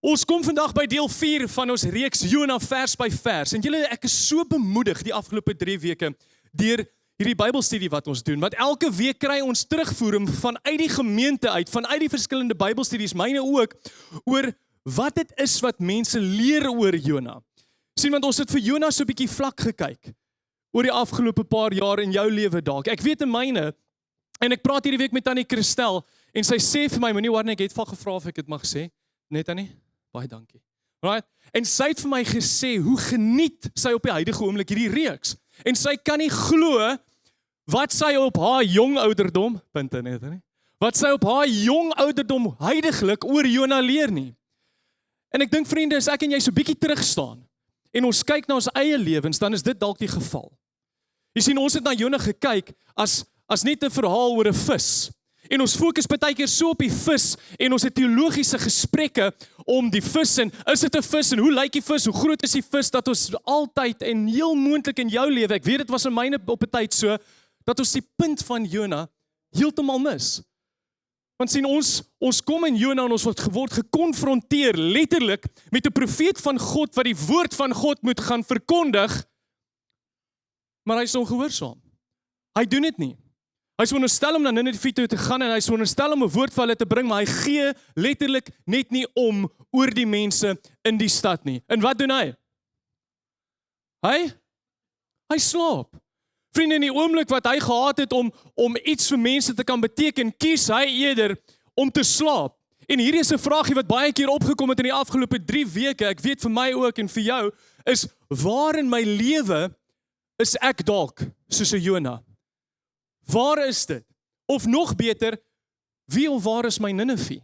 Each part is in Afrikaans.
Ons kom vandag by deel 4 van ons reeks Jona vers by vers. En julle, ek is so bemoedig die afgelope 3 weke deur hierdie Bybelstudie wat ons doen. Want elke week kry ons terugvoering vanuit die gemeente uit, vanuit die verskillende Bybelstudies, myne ook, oor wat dit is wat mense leer oor Jona. Sien, want ons het vir Jona so 'n bietjie vlak gekyk oor die afgelope paar jaar in jou lewe dalk. Ek weet in myne, en ek praat hierdie week met Tannie Christel, en sy sê vir my, moenie worry, ek het van gevra of ek dit mag sê. Net Tannie? Baie dankie. Right? En sy het vir my gesê, hoe geniet sy op die huidige oomblik hierdie reeks. En sy kan nie glo wat sy op haar jong ouderdom, punte net, nie? Wat sy op haar jong ouderdom huidiglik oor Jona leer nie. En ek dink vriende, as ek en jy so bietjie terugstaan, en ons kyk na ons eie lewens, dan is dit dalk die geval. Jy sien, ons het na Jona gekyk as net 'n verhaal oor 'n vis. En ons fokus baie keer so op die vis, en ons het teologiese gesprekke om die vis, en is dit 'n vis, en hoe lyk die vis, hoe groot is die vis, dat ons altyd, en heel moontlik in jou lewe, ek weet dit was in myne op 'n tyd so, dat ons die punt van Jona heeltemal mis. Want sien, ons kom in Jona en ons word gekonfronteer, letterlik, met 'n profeet van God, wat die woord van God moet gaan verkondig, maar hy is ongehoorsaam. Hy doen dit nie. Hy is veronderstel om na Ninive toe te gaan, en hy is veronderstel om 'n woord vir hulle te bring, maar hy gee letterlik net nie om oor die mense in die stad nie. En wat doen hy? Hy slaap. Vriende, in die oomblik wat hy gehad het om iets vir mense te kan beteken, kies hy eerder om te slaap. En hierdie is 'n vraagie wat baie keer opgekom het in die afgelope 3 weke, ek weet vir my ook en vir jou, is waar in my lewe is ek dalk soos 'n Jona? Waar is dit? Of nog beter, wie of waar is my Ninive?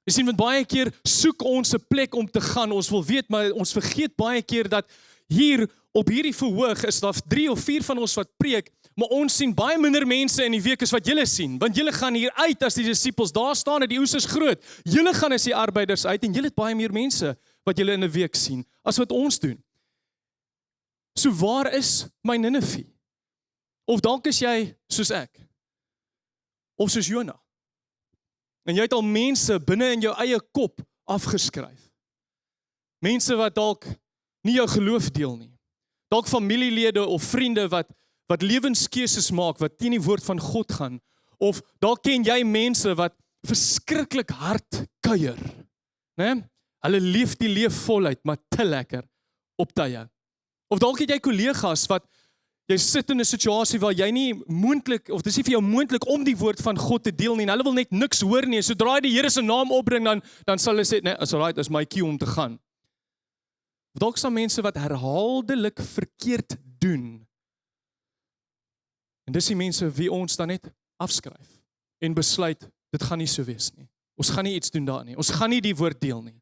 Jy sien, want baie keer soek ons 'n plek om te gaan, ons wil weet, maar ons vergeet baie keer dat hier op hierdie verhoog is daar 3 of 4 van ons wat preek, maar ons sien baie minder mense in die week as wat julle sien, want julle gaan hier uit as die disippels, daar staan dat die oes is groot, julle gaan as die arbeiders uit, en julle het baie meer mense wat julle in 'n week sien, as wat ons doen. So waar is my Ninive? Of dalk is jy soos ek, of soos Jona, en jy het al mense binne in jou eie kop afgeskryf, mense wat dalk nie jou geloof deel nie, dalk familielede of vriende wat lewenskeuses maak, wat teen die woord van God gaan, of dalk ken jy mense wat verskriklik hard kuier, né? Hulle leef die leef voluit, maar te lekker op tye. Of dalk het jy kollegas wat jy sit in 'n situasie waar jy nie moontlik, of dis nie vir jou moontlik om die woord van God te deel nie, en hulle wil net niks hoor nie, sodra hy die Here se naam opbring, dan sal hulle sê, nee, is alright, is my cue om te gaan. Of dalk staan mense wat herhaaldelik verkeerd doen, en dis die mense wie ons dan net afskryf, en besluit, dit gaan nie so wees nie, ons gaan nie iets doen daar nie, ons gaan nie die woord deel nie.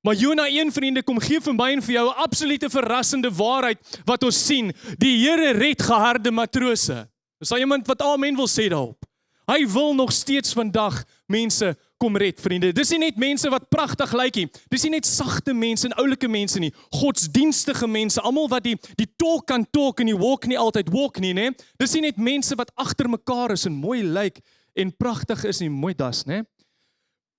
Maar Jona 1, vriende, kom gee vir my en vir jou 'n absolute verrassende waarheid wat ons sien. Die Here red geharde matrose. Is daar iemand wat amen wil sê daarop? Hy wil nog steeds vandag mense kom red, vriende. Dis nie net mense wat pragtig lyk nie. Dis nie net sagte mense en oulike mense nie. Godsdienstige mense, almal wat die talk kan talk en die walk nie altyd walk nie, né? Dis nie net mense wat agter mekaar is en mooi lyk en pragtig is nie, mooi das, né?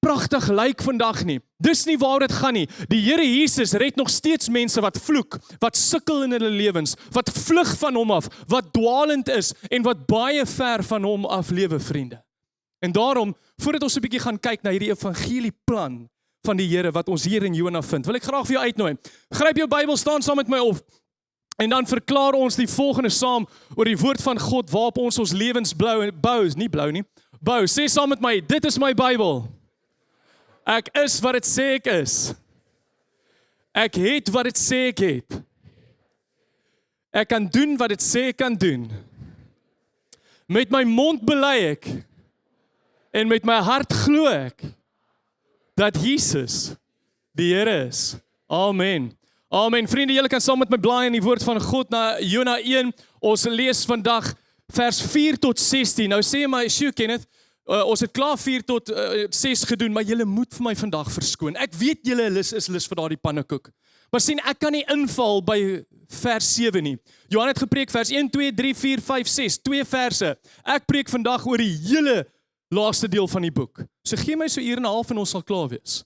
Pragtig lyk vandag nie. Dis nie waar dit gaan nie. Die Here Jesus red nog steeds mense wat vloek, wat sukkel in hulle lewens, wat vlug van hom af, wat dwaalend is en wat baie ver van hom af lewe, vriende. En daarom, voordat ons 'n bietjie gaan kyk na hierdie evangelieplan van die Here wat ons hier in Jona vind, wil ek graag vir jou uitnooi. Gryp jou Bybel, staan saam met my op. En dan verklaar ons die volgende saam oor die woord van God waarop ons lewens bou. Sê saam met my, dit is my Bybel. Ek is wat dit sê ek is. Ek het wat dit sê ek het. Ek kan doen wat dit sê ek kan doen. Met my mond bely ek en met my hart glo ek dat Jesus die Here is. Amen. Amen. Vriende, julle kan saam met my blaai in die woord van God na Jona 1. Ons lees vandag vers 4 tot 16. Nou sê jy my, Sjoe Kenneth, ons het klaar 4 tot 6 gedoen, maar julle moet vir my vandag verskoon. Ek weet julle is lus vir daardie pannekoek. Maar sien, ek kan nie inval by vers 7 nie. Johan het gepreek vers 1, 2, 3, 4, 5, 6, 2 verse. Ek preek vandag oor die hele laaste deel van die boek. So gee my so 1 uur en 'n half en ons sal klaar wees.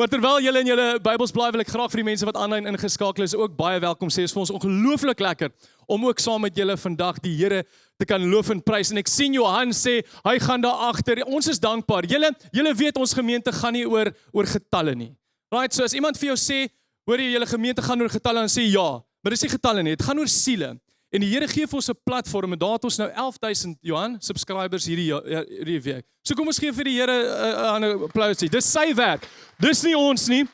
Maar terwyl julle in julle Bybels blaai, wil ek graag vir die mense wat aanlyn ingeskakel is ook baie welkom sê. Is vir ons ongelooflik lekker om ook saam met julle vandag die Here te kan loof en prys. En ek sien Johan sê, hy gaan daar agter. Ons is dankbaar. Julle weet ons gemeente gaan nie oor getalle nie. Right, so as iemand vir jou sê, hoor jy julle gemeente gaan oor getalle, dan sê ja, maar dis nie getalle nie, dit gaan oor siele. En die Here gee vir ons 'n platform en daar het ons nou 11,000 Johan subscribers hierdie week. So kom ons gee vir die Here 'n applausie. Dis sy werk. Dis nie ons nie.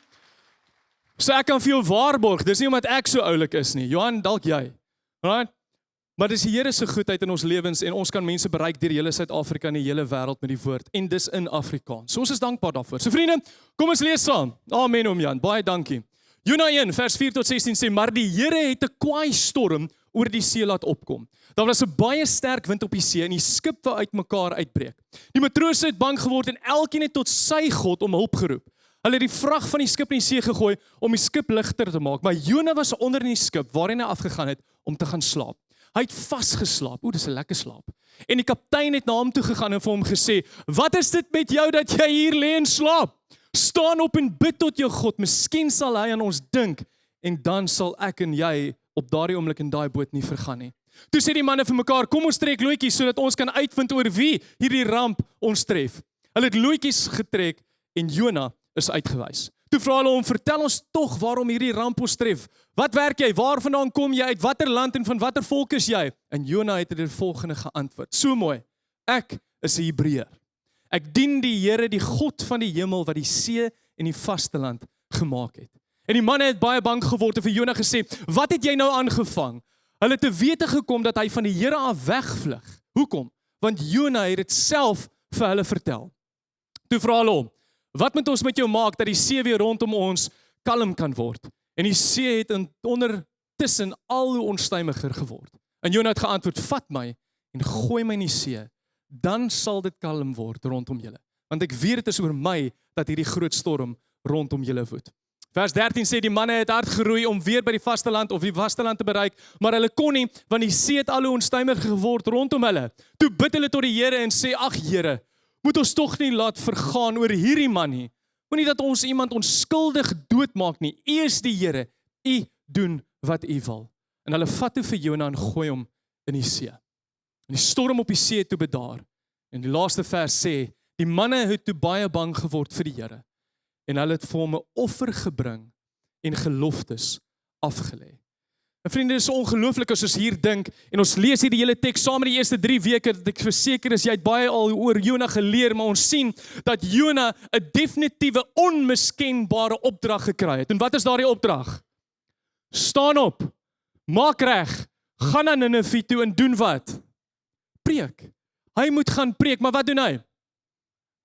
So ek kan vir jou waarborg, dis nie omdat ek so oulik is nie. Johan, dalk jy. Right? Maar dis die Here se goedheid in ons lewens en ons kan mense bereik deur hele Suid-Afrika en die hele wêreld met die woord en dis in Afrikaans. So ons is dankbaar daarvoor. So vriende, kom ons lees saam. Amen om Jan. Baie dankie. Jona 1 vers 4 tot 16 sê, maar die Here het 'n kwaai storm oor die see laat opkom. Daar was 'n baie sterk wind op die see en die skip wou uitmekaar uitbreek. Die matrose het bang geword en elkeen het tot sy God om hulp geroep. Hulle het die vrag van die skip in die see gegooi om die skip ligter te maak, maar Jona was onder in die skip waarin hy afgegaan het om te gaan slaap. Hy het vasgeslaap. Dis 'n lekker slaap. En die kaptein het na hom toe gegaan en vir hom gesê, "Wat is dit met jou dat jy hier lê en slaap? Staan op en bid tot jou God. Miskien sal hy aan ons dink en dan sal ek en jy op daardie oomblik in daai boot nie vergaan nie." Toe sê die manne vir mekaar, "Kom ons trek loetjies sodat ons kan uitvind oor wie hierdie ramp ons tref." Hulle het loetjies getrek en Jona is uitgewys. Toe vra hulle hom, "Vertel ons tog waarom hierdie ramp ons tref. Wat werk jy? Waarvandaan kom jy? Uit watter land en van watter volk is jy?" En Jona het dit volgende geantwoord. So mooi. "Ek is 'n Hebreër. Ek dien die Here, die God van die hemel wat die see en die vasteland gemaak het." En die manne het baie bang geword en vir Jona gesê, "Wat het jy nou aangevang?" Hulle het te wete gekom dat hy van die Here af wegvlug. Hoekom? Want Jona het dit self vir hulle vertel. Toe vra hulle hom, "Wat moet ons met jou maak dat die see weer rondom ons kalm kan word?" En die see het ondertussen al hoe onstuimiger geword. En Jona het geantwoord, "Vat my en gooi my in die see, dan sal dit kalm word rondom julle. Want ek weet dit is oor my dat hierdie groot storm rondom julle woed." Vers 13 sê, die manne het hard geroei om weer by die vasteland te bereik, maar hulle kon nie, want die see het al hoe onstuimiger geword rondom hulle. Toe bid hulle tot die Here en sê, "Ag Here, moet ons tog nie laat vergaan oor hierdie man nie. Moenie dat ons iemand onskuldig doodmaak nie. U is die Here, u doen wat u wil." En hulle vat toe vir Jona en gooi hom in die see. En die storm op die see het toe bedaar. En die laaste vers sê, die manne het toe baie bang geword vir die Here. En hulle het vir hom 'n offer gebring en geloftes afgelê. En vriende, dit is so ongelooflik as ons hier dink en ons lees hier die hele teks saam met die eerste 3 weke, dat ek verseker is jy het baie al oor Jona geleer, maar ons sien dat Jona 'n definitiewe onmiskenbare opdrag gekry het. En wat is daardie opdrag? Staan op, maak reg, gaan na Ninive toe en doen wat? Preek. Hy moet gaan preek, maar wat doen hy?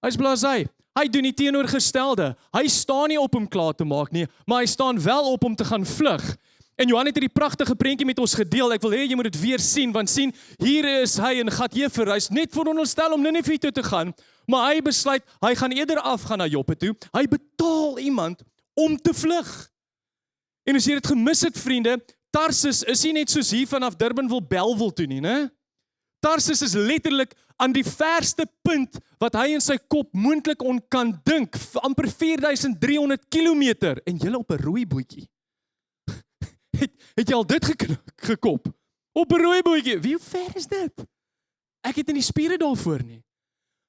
Hy's blasé. Hy doen die teenoorgestelde. Hy staan nie op om klaar te maak nie, maar hy staan wel op om te gaan vlug. En Johan het hierdie pragtige prentjie met ons gedeel. Ek wil hê jy moet dit weer sien, want sien, hier is hy in Gat-Jefer. Hy's net veronderstel om Ninive toe te gaan, maar hy besluit, hy gaan eerder afgaan na Joppe toe. Hy betaal iemand om te vlug. En as jy dit gemis het, vriende, Tarsus is nie net soos hier vanaf Durban wil Bellville toe nie, né? Tarsus is letterlik aan die verste punt wat hy in sy kop moontlik kan dink, amper 4300 kilometer, en julle op 'n rooibootjie. Het jy al dit gekop? Op 'n rooibootjie. Wie ver is dit? Ek het in die spiere daarvoor nie.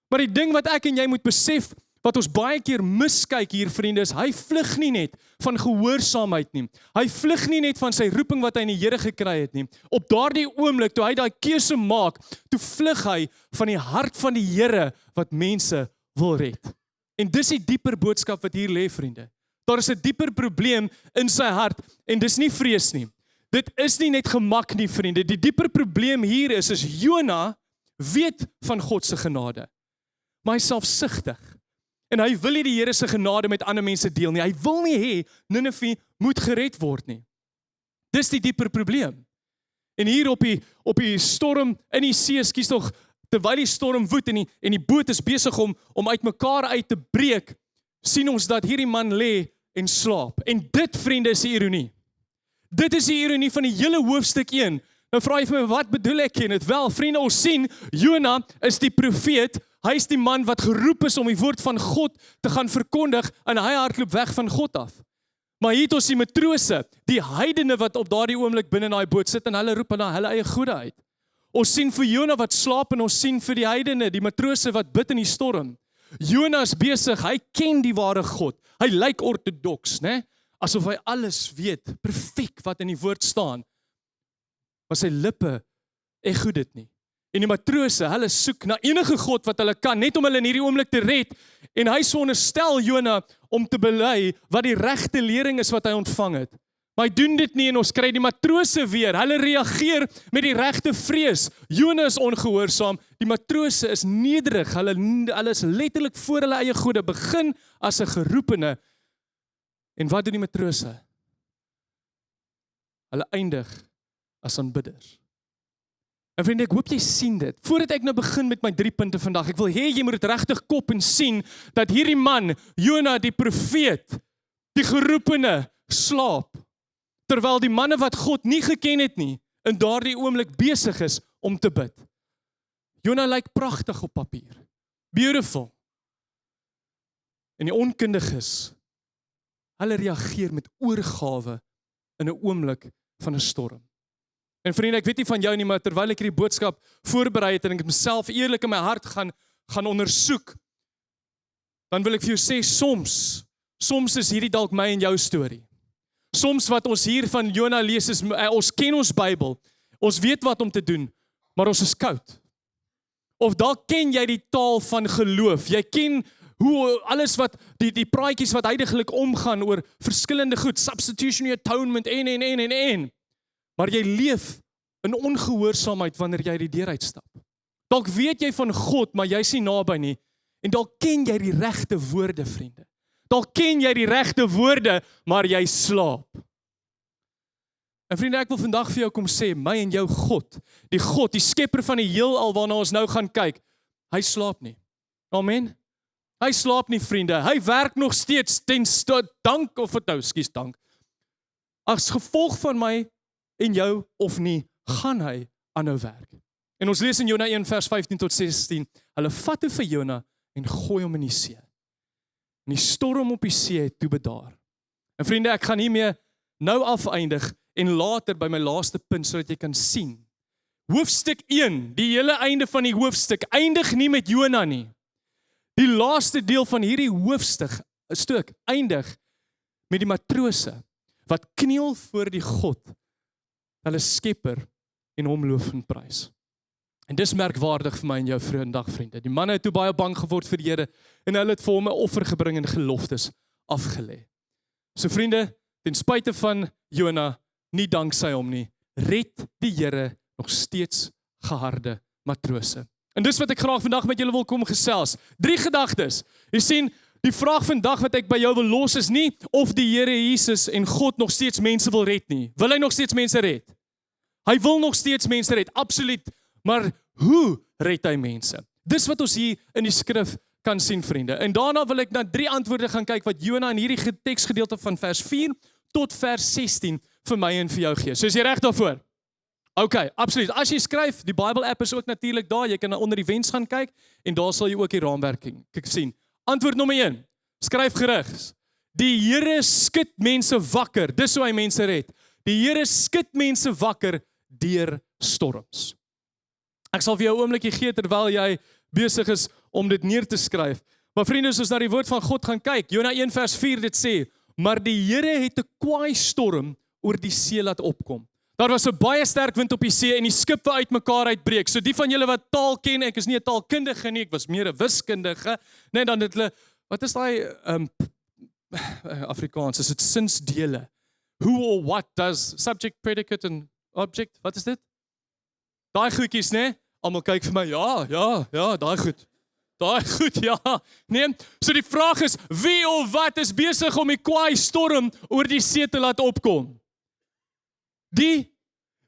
Maar die ding wat ek en jy moet besef, wat ons baie keer miskyk hier, vriende, is hy vlug nie net van gehoorsaamheid nie. Hy vlug nie net van sy roeping wat hy in die Here gekry het nie. Op daardie oomblik, toe hy daai keuse maak, toe vlug hy van die hart van die Here wat mense wil red. En dis die dieper boodskap wat hier lê, vriende. Daar is 'n dieper probleem in sy hart, en dis nie vrees nie. Dit is nie net gemak nie, vriende. Die dieper probleem hier is Jona weet van God se genade, maar hy is selfsugtig. En hy wil nie die Here se genade met ander mense deel nie. Hy wil nie hê Ninive moet gered word nie. Dis die dieper probleem. En hier op die storm in die see, skies tog, terwyl die storm woed en die boot is besig om uitmekaar uit te breek, sien ons dat hierdie man lê en slaap. En dit, vriende, is die ironie. Dit is die ironie van die hele hoofstuk 1. Nou vra jy vir my, wat bedoel ek in dit? Wel, vriende, ons sien, Jona is die profeet, Hy is die man wat geroep is om die woord van God te gaan verkondig en hy hardloop weg van God af. Maar hier het ons die matrose, die heidene wat op daardie oomblik binne in daai boot sit en hulle roep na hulle eie goede uit. Ons sien vir Jona wat slaap en ons sien vir die heidene, die matrose wat bid in die storm. Jona is besig, hy ken die ware God. Hy lyk ortodoks, né? Asof hy alles weet, perfek wat in die woord staan. Maar sy lippe ego dit nie. En die matrose, hulle soek na enige God wat hulle kan, net om hulle in hierdie oomblik te red. En hy veronderstel Jona om te bely wat die regte lering is wat hy ontvang het. Maar hy doen dit nie en ons kry die matrose weer. Hulle reageer met die regte vrees. Jona is ongehoorsaam, die matrose is nederig. Hulle is letterlik voor hulle eie goede, begin as 'n geroepene. En wat doen die matrose? Hulle eindig as aanbidders. En vriende, ek hoop jy sien dit. Voordat ek nou begin met my 3 punte vandag, ek wil hê jy moet dit regtig kop en sien, dat hierdie man, Jona die profeet, die geroepene, slaap. Terwyl die manne wat God nie geken het nie, in daardie oomblik besig is om te bid. Jona lyk pragtig op papier. Beautiful. En die onkundiges, hulle reageer met oorgawe in 'n oomblik van 'n storm. En vriende, ek weet nie van jou nie, maar terwyl ek hierdie boodskap voorberei het en ek myself eerlik in my hart gaan ondersoek, dan wil ek vir jou sê, soms is hierdie dalk my en jou storie. Soms wat ons hier van Jona lees is, ons ken ons Bybel, ons weet wat om te doen, maar ons is koud. Of dalk ken jy die taal van geloof, jy ken hoe alles wat, die praatjies wat heiliglik omgaan oor verskillende goed, substitutionary atonement, en. Maar jy leef in ongehoorsaamheid wanneer jy die deur uitstap. Dalk weet jy van God, maar jy is nie naby nie, en dalk ken jy die regte woorde, vriende. Dalk ken jy die regte woorde, maar jy slaap. En vriende, ek wil vandag vir jou kom sê, my en jou God, die skepper van die heelal waarna ons nou gaan kyk, hy slaap nie. Amen. Hy slaap nie, vriende. Hy werk nog steeds dank. As gevolg van my en jou of nie, gaan hy aanhou werk. En ons lees in Jona 1 vers 15 tot 16, hulle vat toe vir Jona en gooi hom in die see. En die storm op die see het toe bedaar. En vriende, ek gaan hiermee nou afeindig en later by my laaste punt, sodat jy kan sien. Hoofstuk 1, die hele einde van die hoofstuk, eindig nie met Jona nie. Die laaste deel van hierdie hoofstuk eindig met die matrose, wat kniel voor die God, hulle skepper en hom loof en prys. En dis merkwaardig vir my en jou vandag, vriende. Die manne het toe baie bang geword vir die Here en hulle het vir hom 'n offer gebring en geloftes afgelê. So vriende, ten spyte van Jona, nie danksy hom nie, red die Here nog steeds geharde matrose. En dis wat ek graag vandag met julle wil kom gesels. 3 gedagtes. Jy sien, die vraag vandag wat ek by jou wil los is nie of die Here Jesus en God nog steeds mense wil red nie. Wil hy nog steeds mense red? Hy wil nog steeds mense red, absoluut. Maar hoe red hy mense? Dis wat ons hier in die skrif kan sien, vriende. En daarna wil ek na 3 antwoorde gaan kyk wat Jona in hierdie teksgedeelte van vers 4 tot vers 16 vir my en vir jou gee. So is jy reg daarvoor? OK, absoluut. As jy skryf, die Bible app is ook natuurlik daar. Jy kan onder die wens gaan kyk en daar sal jy ook die raamwerking sien. Antwoord nommer 1. Skryf gerig. Die Here skud mense wakker. Dis hoe hy mense red. Die Here skud mense wakker deur storms. Ek sal vir jou 'n oombliekie gee terwyl jy besig is om dit neer te skryf. Maar vriende, as ons na die woord van God gaan kyk, Jona 1 vers 4 dit sê, maar die Here het 'n kwaai storm oor die see laat opkom. Daar was 'n baie sterk wind op die see en die skipe uitmekaar uitbreek. So die van julle wat taal ken, ek is nie 'n taalkundige nie, ek was meer 'n wiskundige, net dan het hulle, wat is daai Afrikaans, is dit sinsdele? Who or what does subject, predicate and object, wat is dit? Daai goedjies, né? Almal kyk vir my, ja, daai goed. Daai goed, ja. Nee, so die vraag is, wie of wat is besig om die kwaai storm oor die see te laat opkom? Die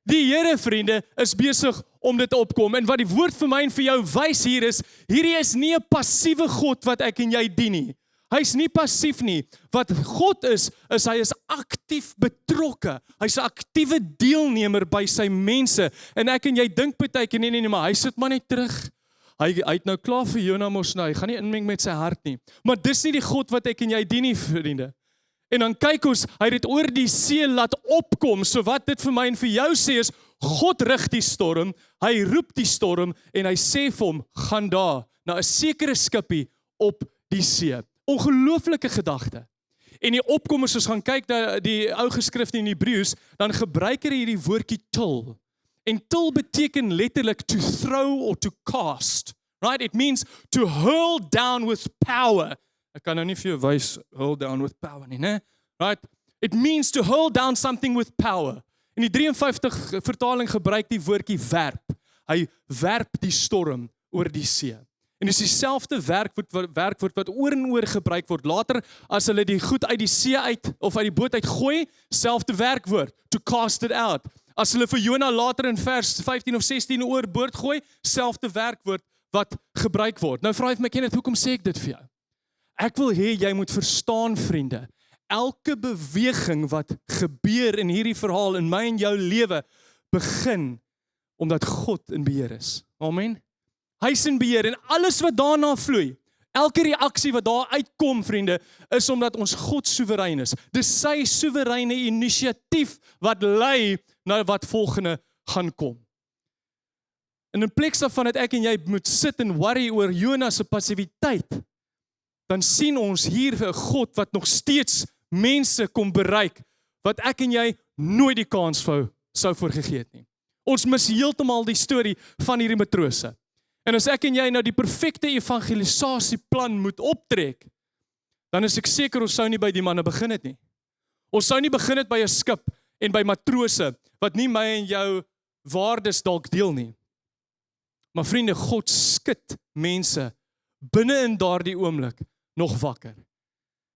Here, vriende, is besig om dit opkom. En wat die woord vir my en vir jou wys hier is, hierdie is nie 'n passiewe God wat ek en jy dien nie. Hy's nie passief nie. Wat God is hy is aktief betrokke. Hy's 'n aktiewe deelnemer by sy mense. En ek en jy dink partykeer nee, maar hy sit maar net terug. hy het nou klaar vir Jona mos nou, hy gaan nie inmeng met sy hart nie. Maar dis nie die God wat ek en jy dien nie, vriende. En dan kyk ons, hy het dit oor die see laat opkom, so wat dit vir my en vir jou sê is, God rig die storm, hy roep die storm, en hy sê vir hom, gaan daar, na 'n sekere skipie op die see. Ongelooflike gedagte. En die opkom, as ons gaan kyk na die ou geskrifte in Hebreëus, dan gebruik hy hierdie woordjie til. En til beteken letterlik to throw or to cast. Right? It means to hurl down with power. Ek kan nou nie vir jou wys hurl down with power nie, né? Right? It means to hurl down something with power. In die 53 vertaling gebruik die woordjie werp. Hy werp die storm oor die see. En dis dieselfde werkwoord wat oor en oor gebruik word. Later, as hulle die goed uit die see uit, of uit die boot uit gooi, selfde werkwoord, to cast it out. As hulle vir Jona later in vers 15 of 16 oorboord gooi, selfde werkwoord wat gebruik word. Nou vra jy vir my, Kenneth, hoekom sê ek dit vir jou? Ek wil hê jy moet verstaan, vriende, elke beweging wat gebeur in hierdie verhaal, in my en jou lewe, begin omdat God in beheer is. Amen. Hy is in beheer en alles wat daarna vloei, elke reaksie wat daar uitkom, vriende, is omdat ons God soewerein is. Dis sy soewereine inisiatief wat lei na wat volgende gaan kom. En in plek daarvan dat ek en jy moet sit en worry oor Jona se passiwiteit, dan sien ons hier 'n God wat nog steeds mense kom bereik, wat ek en jy nooit die kans sou voorgegee het nie. Ons mis heeltemal die storie van hierdie matrose. En as ek en jy nou die perfekte evangelisasieplan moet optrek, dan is ek seker ons sou nie by die manne begin het nie. Ons sou nie begin het by 'n skip en by matrose, wat nie my en jou waardes dalk deel nie. Maar vriende, God skud mense binne in daardie oomblik nog wakker.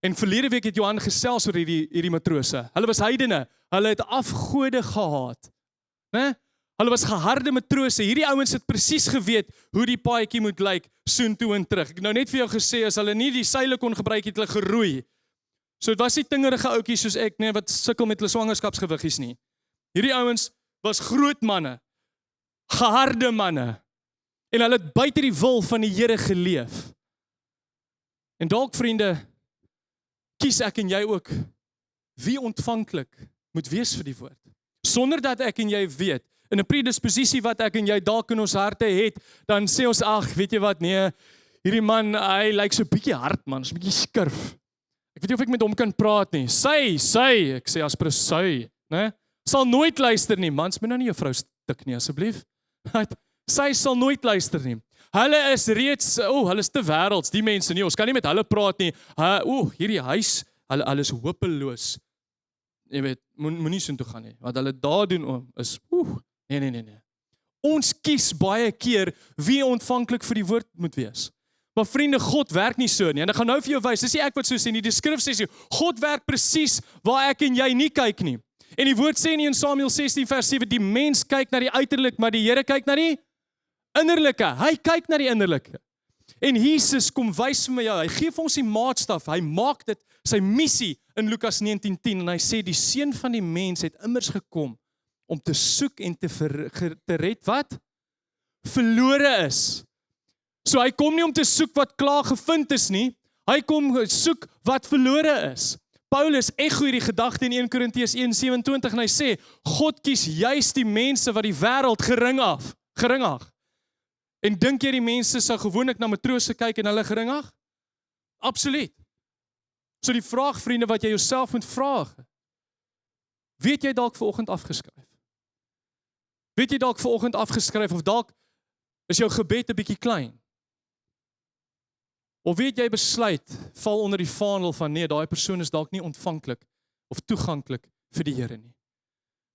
En verlede week het Johan gesels oor hierdie matrose. Hulle was heidene, hulle het afgode gehaat. Né? Hulle was geharde matrose. Hierdie ouens het presies geweet hoe die paadjie moet lyk, soontoe en terug. Ek het nou net vir jou gesê, as hulle nie die seile kon gebruik het, hulle geroei. So dit was nie tingerige ouetjies soos ek, nee, wat sukkel met hulle swangerskapsgewiggies nie. Hierdie ouens was groot manne, geharde manne, en hulle het buite die wil van die Here geleef. En dalk, vriende, kies ek en jy ook wie ontvanklik moet wees vir die woord. Sonder dat ek en jy weet, in 'n predisposisie wat ek en jy dalk in ons harte het, dan sê ons, ag, weet jy wat, nee, hierdie man, hy lyk so 'n bietjie hard, man, so 'n bietjie skurf. Ek weet nie of ek met hom kan praat nie. Sy, ek sê as presies, né? Sal nooit luister nie. Mans, moet nou nie jou vrou stik nie, asseblief. Sy sal nooit luister nie. Hulle is reeds, hulle is te wêrelds, die mense nie. Ons kan nie met hulle praat nie. Hierdie huis, hulle is hopeloos. Jy weet, moenie so toe gaan nie. Wat hulle daar doen is, nee. Ons kies baie keer wie ontvanklik vir die woord moet wees. Maar vriende, God werk nie so nie. En ek gaan nou vir jou wys, dis nie ek wat so sê nie, die skrif sê, God werk presies waar ek en jy nie kyk nie. En die woord sê nie in Samuel 16 vers 7, die mens kyk na die uiterlik, maar die Here kyk na die innerlike. Hy kyk na die innerlike. En Jesus kom wys vir my jou, hy gee vir ons die maatstaf, hy maak dit sy missie in Lukas 19:10, en hy sê, die seun van die mens het immers gekom om te soek en te red wat? Verlore is. So hy kom nie om te soek wat klaar gevind is nie, hy kom soek wat verlore is. Paulus echo hierdie gedagte in 1 Korintiërs 1:27 en hy sê, God kies juist die mense wat die wêreld geringag. En dink jy die mense sou gewoonlik na matrose kyk en hulle geringag? Absoluut. So die vraag, vriende, wat jy jouself moet vra, weet jy dalk vanoggend afgeskryf? Weet jy dalk vanoggend afgeskryf, of dalk is jou gebed 'n bietjie klein? Of weet jy besluit, val onder die vaandel van, nee, daai persoon is dalk nie ontvanklik of toeganklik vir die Here nie.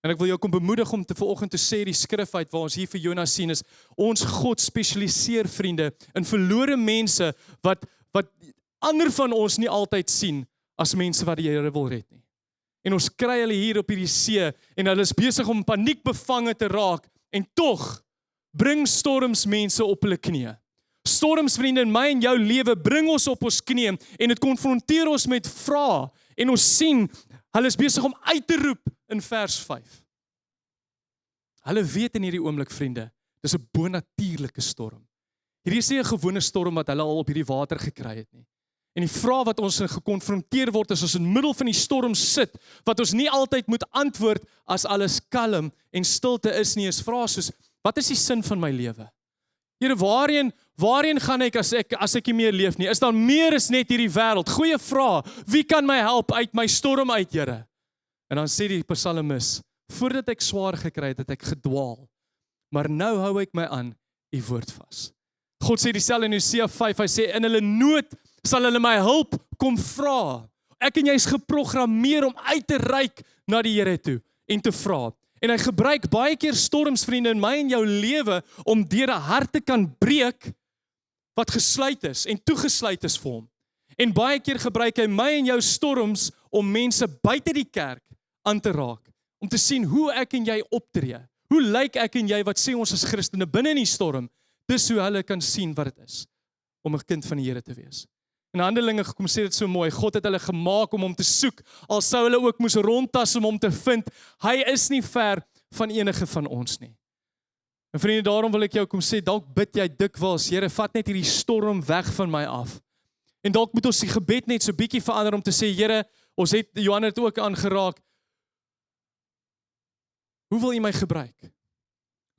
En ek wil jou kom bemoedig om vanoggend te sê, die skrif uit waar ons hier vir Jona sien is, ons God spesialiseer, vriende, in verlore mense wat ander van ons nie altyd sien as mense wat die Here wil red nie. En ons kry hulle hier op hierdie see en hulle is besig om paniekbevange te raak en tog bring storms mense op hulle knieë. Storms, vriende, in my en jou lewe bring ons op ons knieë en dit konfronteer ons met vrae en ons sien hulle is besig om uit te roep in vers 5. Hulle weet in hierdie oomblik, vriende, dis 'n bonatuurlike storm. Hierdie is nie 'n gewone storm wat hulle al op hierdie water gekry het nie. En die vraag wat ons gekonfronteer word is ons in die middel van die storm sit, wat ons nie altyd moet antwoord as alles kalm en stilte is nie, is vrae soos, wat is die sin van my lewe? Here, waarheen gaan ek as ek nie meer leef nie? Is daar meer as net hierdie wêreld? Goeie vraag. Wie kan my help uit my storm uit, Here? En dan sê die psalmis, voordat ek swaar gekry het ek gedwaal, maar nou hou ek my aan u woord vas. God sê dieselfde in Hosea 5, hy sê, in hulle nood sal hulle my hulp kom vra. Ek en jy is geprogrammeer om uit te reik na die Here toe en te vra. En hy gebruik baie keer storms, vriende, in my en jou lewe om deur 'n hart te kan breek wat gesluit is en toegesluit is vir hom. En baie keer gebruik hy my en jou storms om mense buite die kerk aan te raak, om te sien hoe ek en jy optree. Hoe lyk ek en jy wat sê ons is Christene binne in die storm? Dis hoe hulle kan sien wat dit is om 'n kind van die Here te wees. In Handelinge kom sê dit so mooi, God het hulle gemaak om hom te soek, al sou hulle ook moes rondtas om hom te vind. Hy is nie ver van enige van ons nie. En vriende, daarom wil ek jou kom sê, dalk bid jy dikwels, Here, vat net hierdie storm weg van my af. En dalk moet ons die gebed net so bietjie verander om te sê, Here, ons het Johan het ook aangeraak. Hoe wil U my gebruik?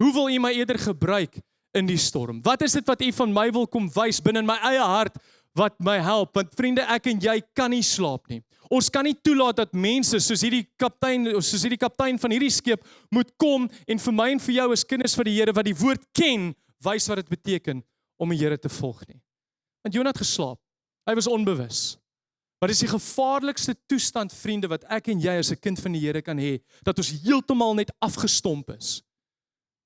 Hoe wil U my eerder gebruik in die storm? Wat is dit wat U van my wil kom wys binne in my eie hart wat my help? Want vriende, ek en jy kan nie slaap nie. Ons kan nie toelaat dat mense soos hierdie kaptein van hierdie skip moet kom en vir my en vir jou as kinders van die Here wat die woord ken, wys wat dit beteken om die Here te volg nie. Want Jonah het geslaap. Hy was onbewus. Maar dis die gevaarlikste toestand, vriende, wat ek en jy as 'n kind van die Here kan hê, dat ons heeltemal net afgestomp is.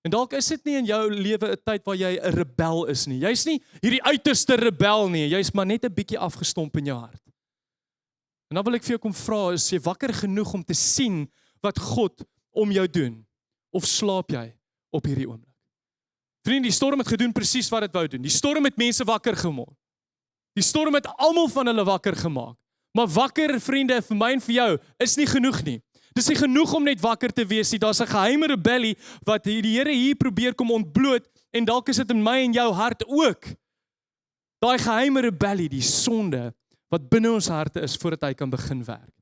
En dalk is dit nie in jou lewe 'n tyd waar jy 'n rebel is nie. Jy's nie hierdie uiterste rebel nie, jy's maar net 'n bietjie afgestomp in jou hart. En dan wil ek vir jou kom vra, is jy wakker genoeg om te sien wat God om jou doen? Of slaap jy op hierdie oomblik? Vriende, die storm het gedoen presies wat dit wou doen. Die storm het mense wakker gemaak. Die storm het almal van hulle wakker gemaak. Maar wakker, vriende, vir my en vir jou, is nie genoeg nie. Dis nie genoeg om net wakker te wees nie. Daar's 'n geheime rebellie wat die Here hier probeer kom ontbloot, en dalk is dit in my en jou hart ook. Daai geheime rebellie, die sonde, wat binne ons harte is, voordat hy kan begin werk.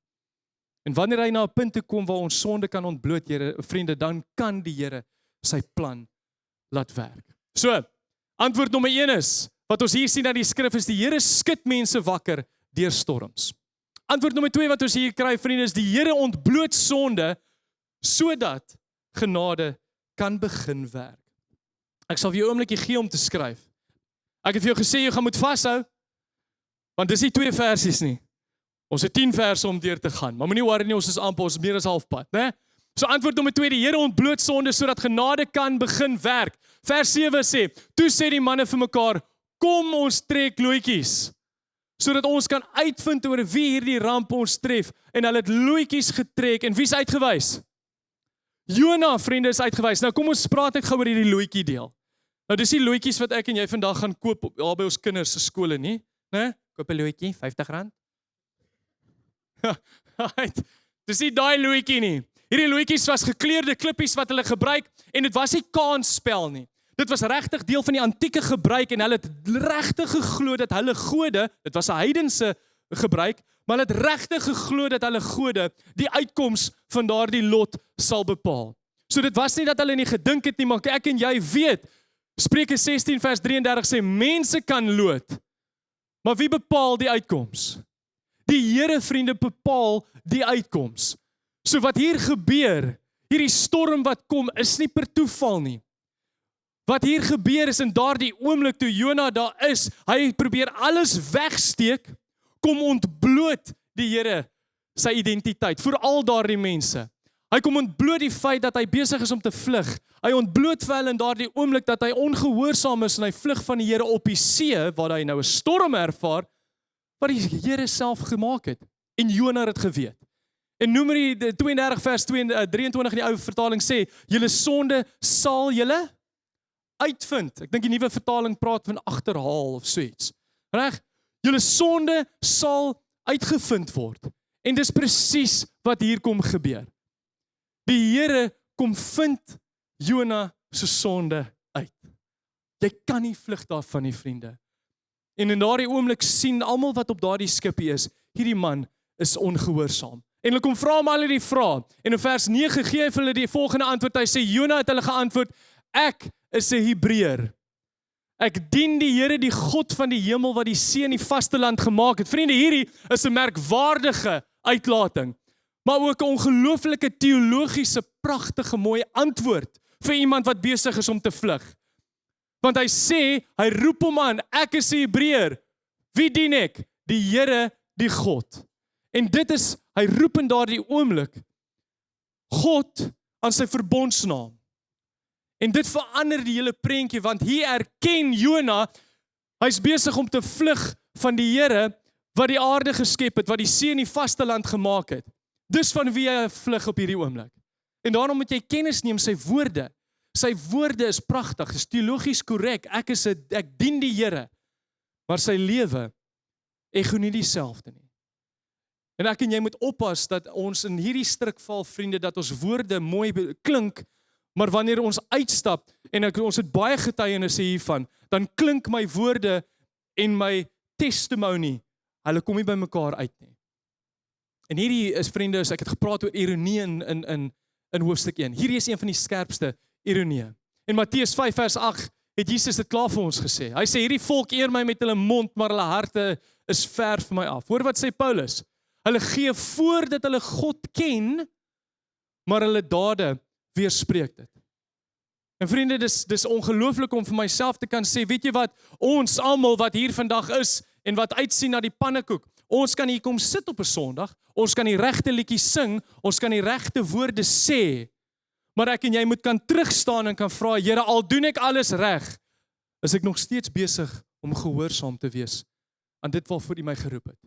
En wanneer hy na 'n punt toe kom waar ons sonde kan ontbloot, Here, vriende, dan kan die Here sy plan laat werk. So, antwoord nommer 1 is, wat ons hier sien uit die skrif is, die Here skud mense wakker deur storms. Antwoord nommer 2 wat ons hier kry, vriende, is die Here ontbloot sonde, sodat genade kan begin werk. Ek sal vir jou 'n oombliekie gee om te skryf. Ek het vir jou gesê, jy gaan moet vashou, want dis nie 2 versies nie. Ons het 10 verse om deur te gaan, maar moenie worry nie, ons is amper, ons is meer as halfpad, né? So antwoord nommer 2, die Here ontbloot sonde, sodat genade kan begin werk. Vers 7 sê, toe sê die manne vir mekaar, kom ons trek loetjies, sodat ons kan uitvind oor wie hierdie ramp ons tref, en hulle het loetjies getrek, en wie is uitgewys? Jonah, vriende, is uitgewys. Nou kom ons praat net gou oor hierdie loetjie deel. Nou dis die loetjies wat ek en jy vandag gaan koop by ons kinders se skole, nie? Né? Koop 'n loetjie, R50. Dis nie daai loetjie nie. Hierdie loetjies was gekleurde klippies wat hulle gebruik, en dit was nie kansspel nie. Dit was regtig deel van die antieke gebruik, en hulle het regtig geglo dat hulle gode, dit was 'n heidense gebruik, maar hulle het regtig geglo dat hulle gode die uitkoms van daardie lot sal bepaal. So dit was nie dat hulle nie gedink het nie, maar ek en jy weet, Spreuke 16 vers 33 sê, mense kan loot, maar wie bepaal die uitkoms? Die Here, vriende, bepaal die uitkoms. So wat hier gebeur, hierdie storm wat kom, is nie per toeval nie. Wat hier gebeur is in daardie oomblik toe Jonah daar is, hy probeer alles wegsteek, kom ontbloot die Here sy identiteit vir al daardie mense. Hy kom ontbloot die feit dat hy besig is om te vlug. Hy ontbloot vir hulle in daardie oomblik dat hy ongehoorsaam is en hy vlug van die Here op die see, waar hy nou 'n storm ervaar, wat die Here self gemaak het. En Jonah het geweet. En Numeri 32 vers 23 in die ou vertaling sê, julle sonde sal julle uitvind. Ek dink die nuwe vertaling praat van agterhaal of so iets. Reg? Julle sonde sal uitgevind word. En dis presies wat hier kom gebeur. Die Here kom vind Jonah se sonde uit. Jy kan nie vlug daarvan nie, vriende. En in daardie oomblik sien almal wat op daardie skipie is, hierdie man is ongehoorsaam. En hulle kom vra hom al hierdie vrae. En in vers 9 gee hy vir hulle die volgende antwoord. Hy sê, Jona het hulle geantwoord, ek is 'n Hebreër. Ek dien die Here, die God van die hemel, wat die see en die vasteland gemaak het. Vriende, hierdie is 'n merkwaardige uitlating, maar ook 'n ongelooflike teologiese, pragtige, mooi antwoord vir iemand wat besig is om te vlug. Want hy sê, hy roep hom aan, ek is 'n Hebreër. Wie dien ek? Die Here, die God. En dit is, hy roep in daardie oomblik, God aan sy verbondsnaam. En dit verander die hele prentjie, want hier erken Jona, hy's besig om te vlug van die Here, wat die aarde geskep het, wat die see en die vasteland gemaak het. Dis van wie hy vlug op hierdie oomblik. En daarom moet jy kennis neem sy woorde. Sy woorde is pragtig, is teologies korrek. Ek dien die Here, maar sy lewe ego nie dieselfde nie. En ek en jy moet oppas dat ons in hierdie struik val, vriende, dat ons woorde mooi klink, maar wanneer ons uitstap, en ons het baie getuienisse hiervan, dan klink my woorde en my testimony, hulle kom nie by mekaar uit nie. En hierdie is, vriende, ek het gepraat oor ironie in hoofstuk 1. Hierdie is een van die skerpste ironieë. In Matteus 5 vers 8 het Jesus dit klaar vir ons gesê. Hy sê, hierdie volk eer my met hulle mond, maar hulle harte is ver van my af. Hoor wat sê Paulus? Hulle gee voor dat hulle God ken, maar hulle dade weerspreek dit. En vriende, dis ongelooflik om vir myself te kan sê, weet jy wat, ons almal wat hier vandag is, en wat uitsien na die pannekoek, ons kan hier kom sit op 'n Sondag, ons kan die regte liedjie sing, ons kan die regte woorde sê, maar ek en jy moet kan terugstaan en kan vra, Here, al doen ek alles reg, is ek nog steeds besig om gehoorsaam te wees aan dit waarvoor U my geroep het.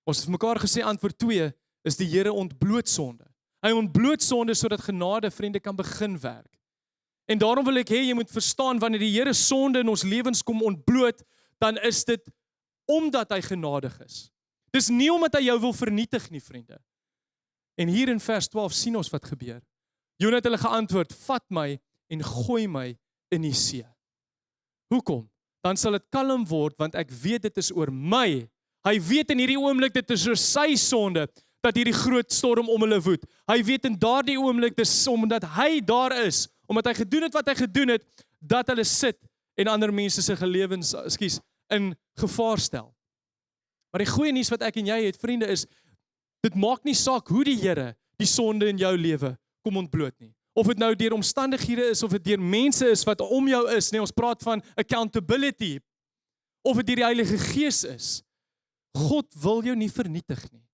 Ons het vir mekaar gesê, antwoord 2 is die Here ontbloot sonde. Hy ontbloot sonde sodat genade, vriende, kan begin werk. En daarom wil ek hê jy moet verstaan, wanneer die Here sonde in ons lewens kom ontbloot, dan is dit omdat hy genadig is. Dis nie omdat hy jou wil vernietig nie, vriende. En hier in vers 12 sien ons wat gebeur. Jona het hulle geantwoord, vat my en gooi my in die see. Hoekom? Dan sal dit kalm word, want ek weet dit is oor my. Hy weet in hierdie oomblik dit is oor sy sonde, dat hierdie groot storm om hulle woed. Hy weet in daardie oomblik, dis omdat hy daar is, omdat hy gedoen het wat hy gedoen het, dat hulle sit en ander mense se lewens, in gevaar stel. Maar die goeie nuus wat ek en jy het, vriende, is, dit maak nie saak hoe die Here die sonde in jou lewe kom ontbloot nie. Of dit nou deur omstandighede is, of dit deur mense is wat om jou is, nee, ons praat van accountability, of dit deur die Heilige Gees is. God wil jou nie vernietig nie.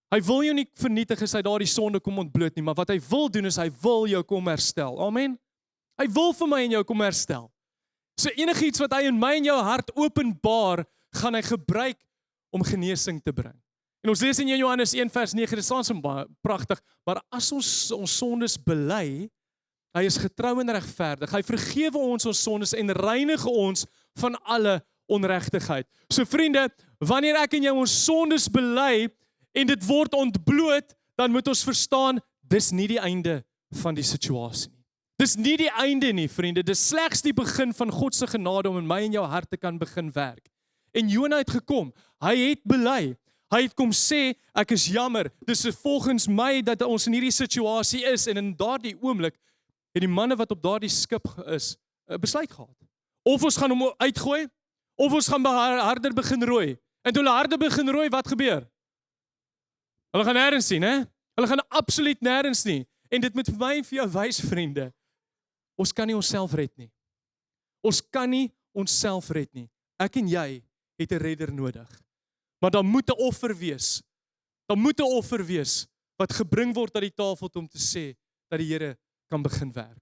Hy wil jou nie vernietig as hy daardie sonde kom ontbloot nie, maar wat hy wil doen is, hy wil jou kom herstel. Amen? Hy wil vir my en jou kom herstel. So enigiets wat hy in my en jou hart openbaar, gaan hy gebruik om genesing te bring. En ons lees in Johannes 1 vers 9, dit staan so pragtig, maar as ons sondes bely, hy is getrou en regverdig, hy vergewe ons sondes en reinig ons van alle onregtigheid. So vriende, wanneer ek en jy ons sondes bely, en dit word ontbloot, dan moet ons verstaan, dis nie die einde van die situasie nie. Dis nie die einde nie, vriende, dis slegs die begin van God se genade om in my en jou hart te kan begin werk. En Jona het gekom, hy het bely, hy het kom sê, ek is jammer, dis volgens my dat ons in hierdie situasie is, en in daardie oomblik, het die manne wat op daardie skip is, besluit gehad. Of ons gaan hom uitgooi, of ons gaan harder begin rooi. En toe hulle harder begin rooi, wat gebeur? Hulle gaan nêrens nie, hè? Hulle gaan absoluut nêrens nie. En dit moet vir my en vir jou wys, vriende, ons kan nie onsself red nie. Ons kan nie onsself red nie. Ek en jy het 'n redder nodig. Maar dan moet 'n offer wees. Dan moet 'n offer wees wat gebring word aan die tafel om te sê dat die Here kan begin werk.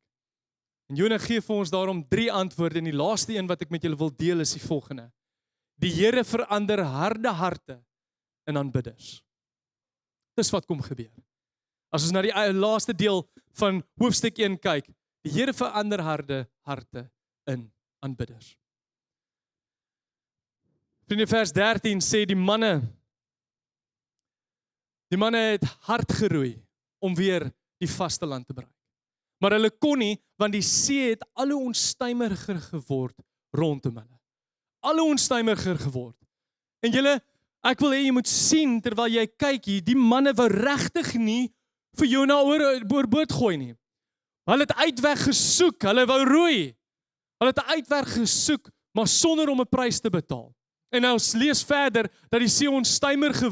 En Jona gee vir ons daarom 3 antwoorde en die laaste een wat ek met julle wil deel is die volgende. Die Here verander harde harte in aanbidders. Dis wat kom gebeur. As ons na die laaste deel van hoofstuk 1 kyk, die Here verander harde harte in aanbidders. In vers 13 sê die manne het hard geroei om weer die vasteland te bereik. maar hulle kon nie, want die see het al hoe onstuimiger geword rondom hulle. Al hoe onstuimiger geword. En julle, ek wil hê jy moet sien, terwyl jy kyk hier, die manne wou regtig nie vir Jona oorboord gooi nie. Hulle het uitweg gesoek, hulle wou roei. Hulle het 'n uitweg gesoek, maar sonder om 'n prys te betaal. En nou ons lees verder, dat die see onstuimiger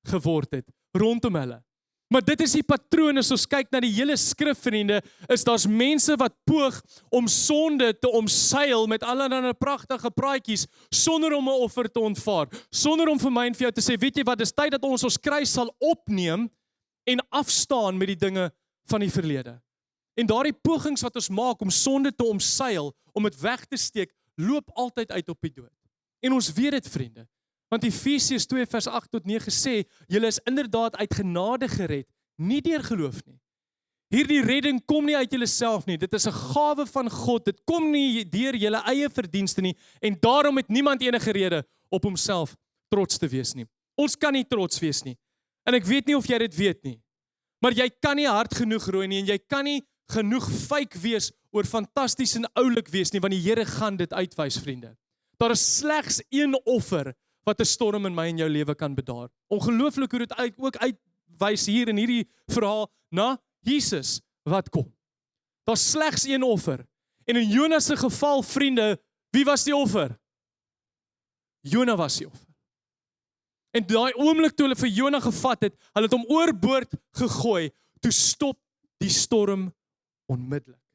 geword het, rondom hulle. Maar dit is die patroon, as ons kyk na die hele skrif, vriende, is daar's mense wat poog om sonde te omseil met allerlei pragtige praatjies, sonder om 'n offer te ontvaar, sonder om vir my en vir jou te sê, weet jy wat, dis tyd dat ons kruis sal opneem en afstaan met die dinge van die verlede. En daardie pogings wat ons maak om sonde te omseil, om dit weg te steek, loop altyd uit op die dood. En ons weet dit, vriende. Want Efesiërs 2 vers 8 tot 9 sê, julle is inderdaad uit genade gered, nie deur geloof nie. Hierdie redding kom nie uit julleself nie, dit is 'n gawe van God, dit kom nie deur julle eie verdienste nie, en daarom het niemand enige rede op homself trots te wees nie. Ons kan nie trots wees nie, en ek weet nie of jy dit weet nie, maar jy kan nie hard genoeg rooi nie, en jy kan nie genoeg fake wees oor fantasties en oulik wees nie, want die Here gaan dit uitwys, vriende. Daar is slegs een offer wat 'n storm in my en jou lewe kan bedaar. Ongelooflik hoe dit ook uitwys hier in hierdie verhaal na Jesus wat kom. Daar's slegs een offer. En in Jona se geval, vriende, wie was die offer? Jona was die offer. En daai oomblik toe hulle vir Jona gevat het, hulle het hom oorboord gegooi, toe stop die storm onmiddellik.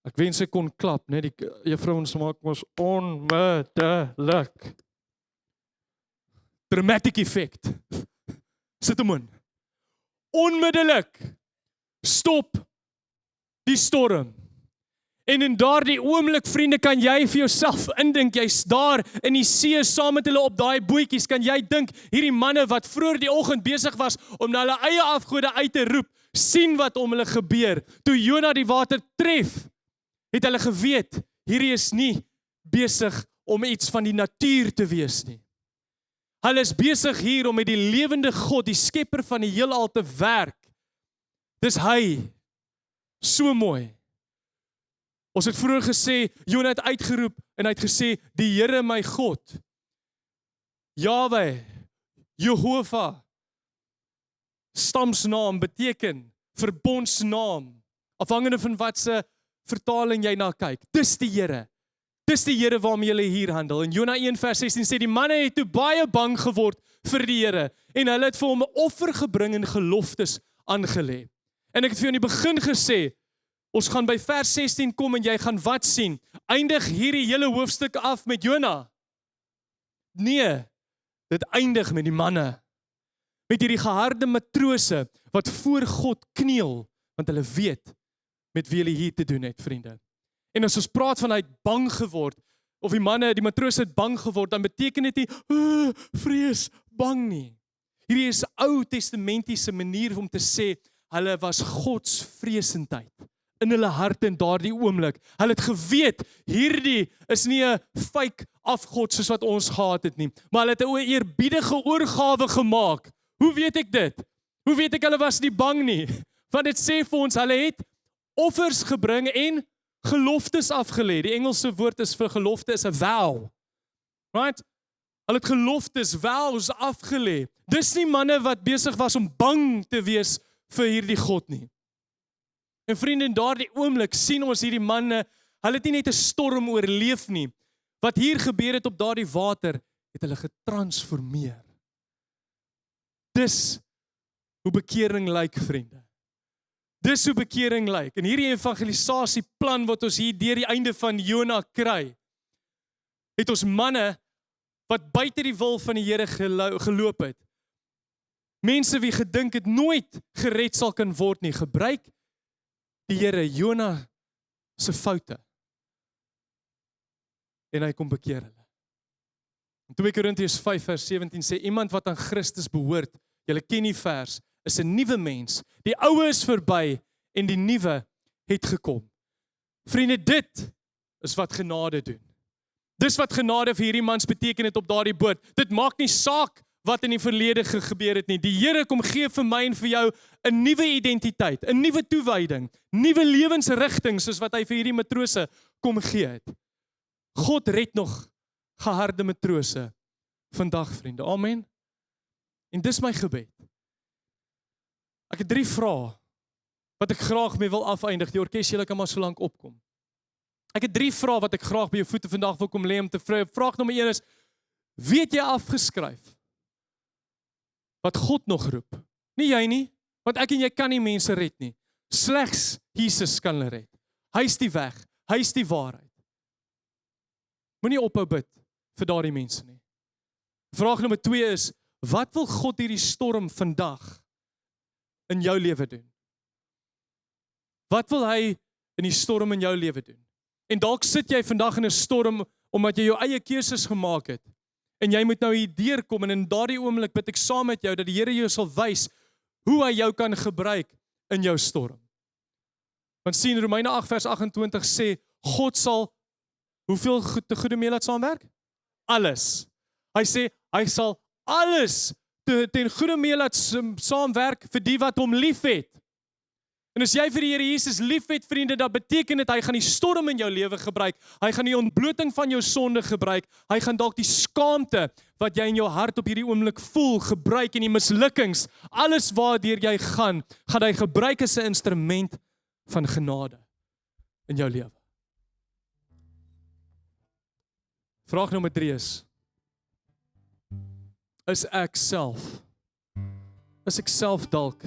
Ek wens ek kon klap, net die juffrouens maak mos onmiddellik. Dramatic effect. Sit hom in. Onmiddellik stop die storm. En in daardie oomblik, vriende, kan jy vir jouself indink, jy's daar in die see saam met hulle op daai bootjies, kan jy dink, hierdie manne wat vroeër die oggend besig was om na hulle eie afgode uit te roep, sien wat om hulle gebeur. Toe Jona die water tref, het hulle geweet, hierdie is nie besig om iets van die natuur te wees nie. Hulle is besig hier om met die lewende God, die skepper van die heelal te werk. Dis hy. So mooi. Ons het vroeër gesê, Jona het uitgeroep en hy het gesê, die Here my God, Yahweh, Jehovah, stamsnaam beteken verbondsnaam, afhangende van wat se vertaling jy na kyk. Dis die Here. Dis die Here waarmee jy hier handel. En Jona 1 vers 16 sê, die manne het toe baie bang geword vir die Here, en hulle het vir hom 'n offer gebring en geloftes aangelê. En ek het vir jou in die begin gesê, ons gaan by vers 16 kom en jy gaan wat sien? Eindig hierdie hele hoofstuk af met Jona? Nee, dit eindig met die manne. Met hierdie geharde matrose wat voor God kniel, want hulle weet met wie hulle hier te doen het, vriende. En as ons praat van hy het bang geword, of die manne, die matrose het bang geword, dan beteken dit nie, vrees, bang nie. Hierdie is 'n Ou Testamentiese manier om te sê, hulle was godsvreesendheid in hulle harte in daardie oomblik. Hulle het geweet, hierdie is nie 'n fake afgod soos wat ons gehad het nie, maar hulle het 'n eerbiedige oorgawe gemaak. Hoe weet ek dit? Hoe weet ek hulle was nie bang nie? Want dit sê vir ons, hulle het offers gebring en geloftes afgelê. Die Engelse woord is vir gelofte is 'n vow. Right? Hulle het geloftes, vows afgelê. Dis nie manne wat besig was om bang te wees vir hierdie God nie. En vriende, in daardie oomblik sien ons hierdie manne, hulle het nie net 'n storm oorleef nie. Wat hier gebeur het op daardie water, het hulle getransformeer. Dis hoe bekering lyk, vriende. Dis hoe bekering lyk. En hierdie evangelisasieplan wat ons hier deur die einde van Jona kry, het ons manne wat buite die wil van die Here geloop het. Mense wie gedink het nooit gered sal kan word nie, gebruik die Here Jona se foute. En hy kom bekeer hulle. In 2 Korintiërs 5 vers 17 sê, iemand wat aan Christus behoort, julle ken die vers, is 'n nuwe mens. Die ou is verby en die nuwe het gekom. Vriende, dit is wat genade doen. Dis wat genade vir hierdie mans beteken het op daardie boot. Dit maak nie saak wat in die verlede gebeur het nie. Die Here kom gee vir my en vir jou 'n nuwe identiteit, 'n nuwe toewyding, nuwe lewensrigting soos wat hy vir hierdie matrose kom gee het. God red nog geharde matrose vandag, vriende. Amen. En dis my gebed. Ek het 3 vrae wat ek graag mee wil afeindig. Die orkes, julle kan maar so lank opkom. Ek het 3 vrae wat ek graag by jou voete vandag wil kom lê om te vra. Vraag nommer 1 is: wie het jy afgeskryf wat God nog roep? Nie jy nie, want ek en jy kan nie mense red nie. Slegs Jesus kan hulle red. Hy is die weg, hy is die waarheid. Moenie ophou bid vir daardie mense nie. Vraag nommer 2 is: wat wil God hierdie storm vandag in jou lewe doen? Wat wil hy in die storm in jou lewe doen? En dalk sit jy vandag in 'n storm omdat jy jou eie keuses gemaak het. En jy moet nou hier deurkom en in daardie oomblik bid ek saam met jou dat die Here jou sal wys hoe hy jou kan gebruik in jou storm. Want sien, Romeine 8 vers 28 sê, God sal, hoeveel te goeie mee laat saamwerk? Alles. Hy sê, hy sal alles ten goeie mee laat saamwerk vir die wat hom lief het. En as jy vir die Here Jesus lief het, vriende, dat beteken dit, hy gaan die storm in jou lewe gebruik, hy gaan die ontbloting van jou sonde gebruik, hy gaan dalk die skaamte wat jy in jou hart op hierdie oomblik voel, gebruik en die mislukkings, alles waardeur jy gaan hy gebruik as 'n instrument van genade in jou lewe. Vraag nommer 3 is ek self dalk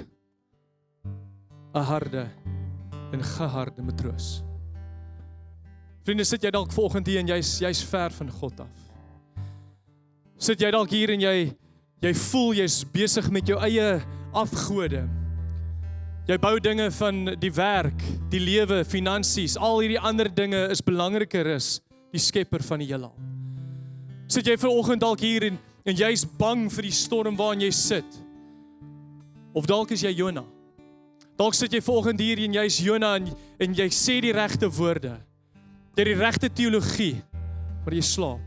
'n harde en geharde matroos? Vriende, sit jy dalk vanoggend hier en jy's ver van God af? Sit jy dalk hier en jy voel jy's besig met jou eie afgode? Jy bou dinge van die werk, die lewe, finansies, al hierdie ander dinge is belangriker as die skepper van die heelal. Sit jy vanoggend dalk hier en jy's bang vir die storm waarin jy sit? Of dalk is jy Jona? Dalk sit jy vanoggend hier en jy's Jona en jy sê die regte woorde, jy het die regte teologie, maar jy slaap.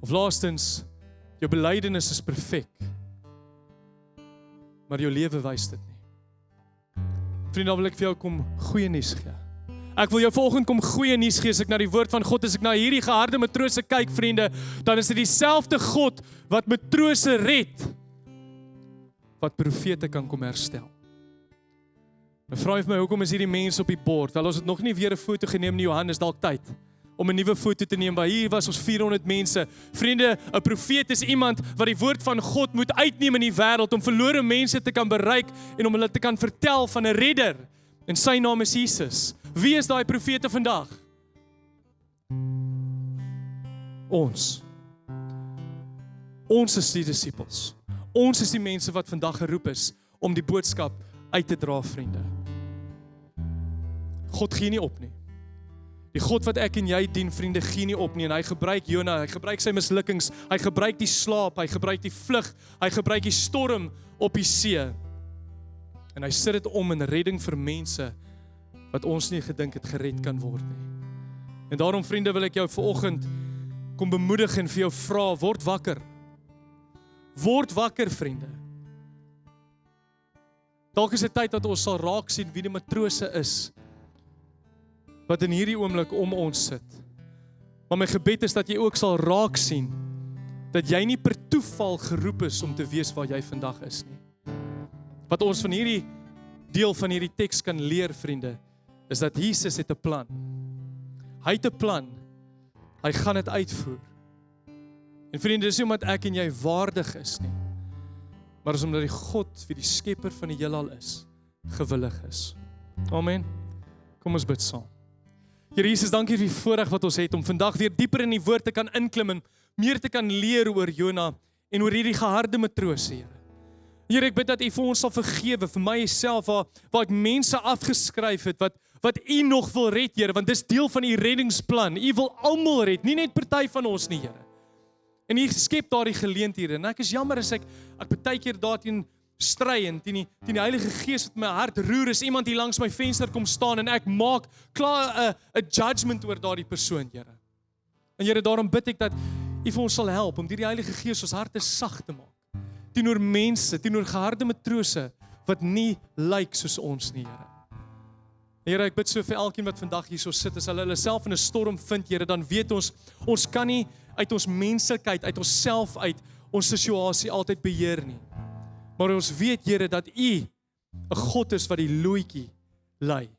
Of laastens, jou belydenis is perfek, maar jou lewe wys dit nie. Vriende, wil ek vir jou kom goeie nuus gee. Ek wil jou vanoggend kom goeie nuus gee, as ek na die woord van God, as ek na hierdie geharde matrose kyk, vriende, dan is dit dieselfde God wat matrose red, wat profete kan kom herstel. Dan vra jy vir my, hoekom is hierdie mense op die bord? Wel, ons het nog nie weer 'n foto geneem nie, Johannes, dalk tyd om 'n nuwe foto te neem, waar hier was ons 400 mense. Vriende, 'n profeet is iemand wat die woord van God moet uitneem in die wêreld, om verlore mense te kan bereik, en om hulle te kan vertel van 'n redder, en sy naam is Jesus. Wie is daai profete vandag? Ons is die disippels. Ons is die mense wat vandag geroep is om die boodskap uit te dra, vriende. God gee nie op nie. Die God wat ek en jy dien, vriende, gee nie op nie, en hy gebruik Jona, hy gebruik sy mislukkings, hy gebruik die slaap, hy gebruik die vlug, hy gebruik die storm op die see, en hy sit dit om in redding vir mense wat ons nie gedink het gered kan word nie. En daarom, vriende, wil ek jou vanoggend kom bemoedig en vir jou vra, word wakker. Word wakker, vriende. Dalk is dit tyd dat ons sal raak sien wie die matrose is wat in hierdie oomblik om ons sit. Maar my gebed is dat jy ook sal raak sien dat jy nie per toeval geroep is om te wees waar jy vandag is nie. Wat ons van hierdie deel van hierdie teks kan leer, vriende, is dat Jesus het 'n plan. Hy het 'n plan. Hy gaan dit uitvoer. En vriende, dis nie omdat ek en jy waardig is nie, maar is omdat die God, wie die skepper van die heelal is, gewillig is. Amen. Kom ons bid saam. Here Jesus, dankie vir die voorreg wat ons het om vandag weer dieper in die woord te kan inklim en meer te kan leer oor Jona en oor hierdie geharde matrose, Here. Here, ek bid dat U vir ons sal vergewe, vir myself waar ek mense afgeskryf het wat U nog wil red, Here, want dis deel van U reddingsplan. U wil almal red, nie net party van ons nie, Here. En U skep daardie geleenthede, en ek is jammer as ek partykeer daarteen stry en teen die Heilige Gees wat my hart roer, is iemand hier langs my venster kom staan en ek maak klaar 'n judgment oor daardie persoon, Here. En Here, daarom bid ek dat U vir ons sal help om deur die Heilige Gees ons harte sag te maak teenoor mense, teenoor geharde matrose wat nie lyk soos ons nie, Here. Here, ek bid so vir elkeen wat vandag hierso sit, as hulle self in 'n storm vind, Here, dan weet ons kan nie uit ons menslikheid, uit onsself uit, ons situasie altyd beheer nie. Maar ons weet, Here, dat U 'n God is wat die loetjie lei.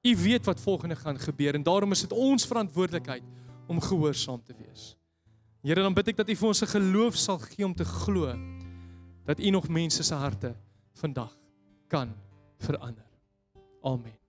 U weet wat volgende gaan gebeur en daarom is dit ons verantwoordelikheid om gehoorsaam te wees. Here, dan bid ek dat U vir ons 'n geloof sal gee om te glo dat U nog mense se harte vandag kan verander. Amen.